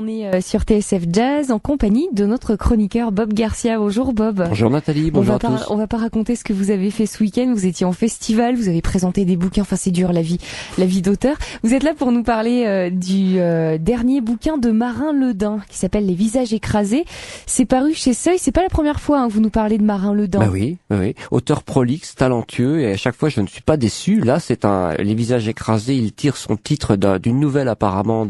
On est sur TSF Jazz en compagnie de notre chroniqueur Bob Garcia. Bonjour Bob. Bonjour Nathalie, bonjour à tous. On va pas raconter ce que vous avez fait ce week-end. Vous étiez en festival, vous avez présenté des bouquins. Enfin, c'est dur la vie d'auteur. Vous êtes là pour nous parler du dernier bouquin de Marin Ledin qui s'appelle Les visages écrasés. C'est paru chez Seuil. C'est pas la première fois que vous nous parlez de Marin Ledin. Bah oui. Auteur prolixe, talentueux, et à chaque fois je ne suis pas déçu. Là, c'est Les visages écrasés. Il tire son titre d'une nouvelle apparemment,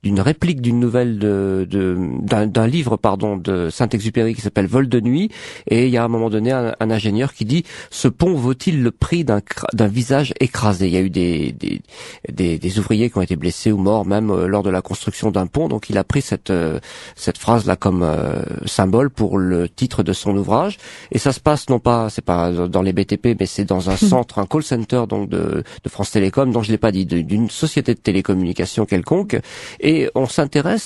d'une réplique d'une nouvelle d'un livre de Saint-Exupéry qui s'appelle Vol de nuit, et il y a à un moment donné un ingénieur qui dit: ce pont vaut-il le prix d'un visage écrasé? Il y a eu des ouvriers qui ont été blessés ou morts même lors de la construction d'un pont, donc il a pris cette phrase là comme symbole pour le titre de son ouvrage. Et ça se passe c'est pas dans les BTP, mais c'est dans un centre, un call center donc de France Télécom, dont je l'ai pas dit, d'une société de télécommunications quelconque, et on s'intéresse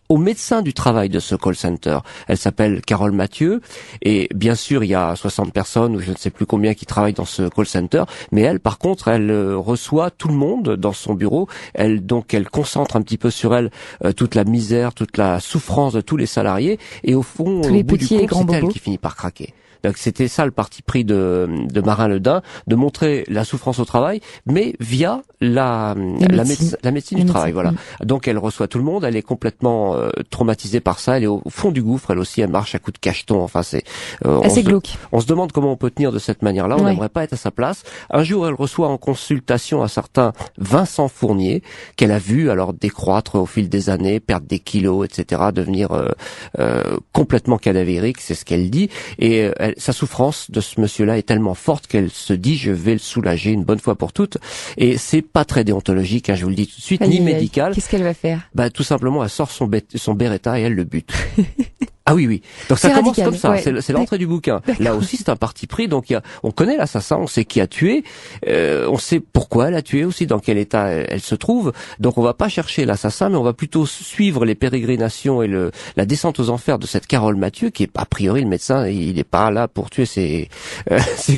au médecin du travail de ce call center. Elle s'appelle Carole Mathieu, et bien sûr il y a 60 personnes ou je ne sais plus combien qui travaillent dans ce call center, mais elle par contre elle reçoit tout le monde dans son bureau. Elle concentre un petit peu sur elle toute la misère, toute la souffrance de tous les salariés, et au fond tous les petits et grands c'est elle bobos qui finit par craquer. Donc c'était ça le parti pris de Marin Ledin, de montrer la souffrance au travail, mais via la médecine du travail. Voilà. Donc elle reçoit tout le monde, elle est complètement traumatisée par ça, elle est au fond du gouffre, elle aussi, elle marche à coups de cacheton. Enfin c'est assez glauque. On se demande comment on peut tenir de cette manière-là. On n'aimerait pas être à sa place. Un jour, elle reçoit en consultation un certain Vincent Fournier, qu'elle a vu alors décroître au fil des années, perdre des kilos, etc., devenir complètement cadavérique, c'est ce qu'elle dit. Et sa souffrance de ce monsieur-là est tellement forte qu'elle se dit: je vais le soulager une bonne fois pour toutes. Et c'est pas très déontologique, je vous le dis tout de suite, ni médical. Qu'est-ce qu'elle va faire? Tout simplement, elle sort son Beretta et elle le bute. Ah oui. Donc ça commence radical, comme ça, ouais. c'est l'entrée du bouquin. Là aussi c'est un parti pris, donc on connaît l'assassin, on sait qui a tué, on sait pourquoi elle a tué aussi, dans quel état elle se trouve. Donc on va pas chercher l'assassin, mais on va plutôt suivre les pérégrinations et la descente aux enfers de cette Carole Mathieu, qui est a priori le médecin, il est pas là pour tuer ses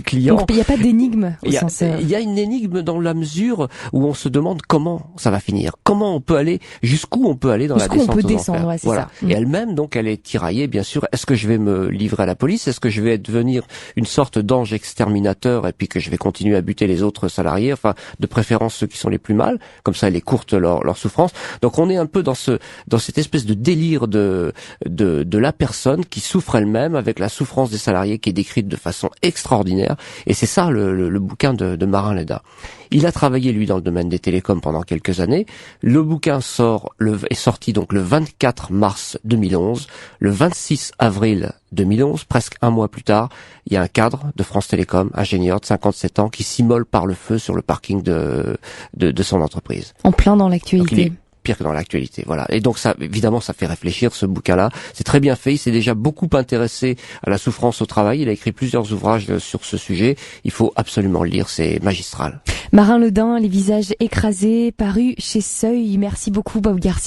clients. Donc il n'y a pas d'énigme au sens. Il y a une énigme dans la mesure où on se demande comment ça va finir, comment on peut aller, jusqu'où on peut aller dans la descente aux enfers. Ouais, voilà. Ça. Et elle-même, donc, elle est tiraillée, bien sûr. Est-ce que je vais me livrer à la police? Est-ce que je vais devenir une sorte d'ange exterminateur et puis que je vais continuer à buter les autres salariés, enfin, de préférence ceux qui sont les plus mal, comme ça elle écourte leur souffrance. Donc on est un peu dans cette espèce de délire de la personne qui souffre elle-même, avec la souffrance des salariés qui est décrite de façon extraordinaire. Et c'est ça le bouquin de Marin Ledin. Il a travaillé, lui, dans le domaine des télécoms pendant quelques années. Le bouquin est sorti donc le 24 mars 2011. Le 26 avril 2011, presque un mois plus tard, il y a un cadre de France Télécom, ingénieur de 57 ans, qui s'immole par le feu sur le parking de son entreprise. En plein dans l'actualité. Pire que dans l'actualité, voilà. Et donc ça, évidemment, ça fait réfléchir, ce bouquin-là. C'est très bien fait. Il s'est déjà beaucoup intéressé à la souffrance au travail. Il a écrit plusieurs ouvrages sur ce sujet. Il faut absolument le lire. C'est magistral. Marin Ledin, Les visages écrasés, paru chez Seuil. Merci beaucoup, Bob Garcia.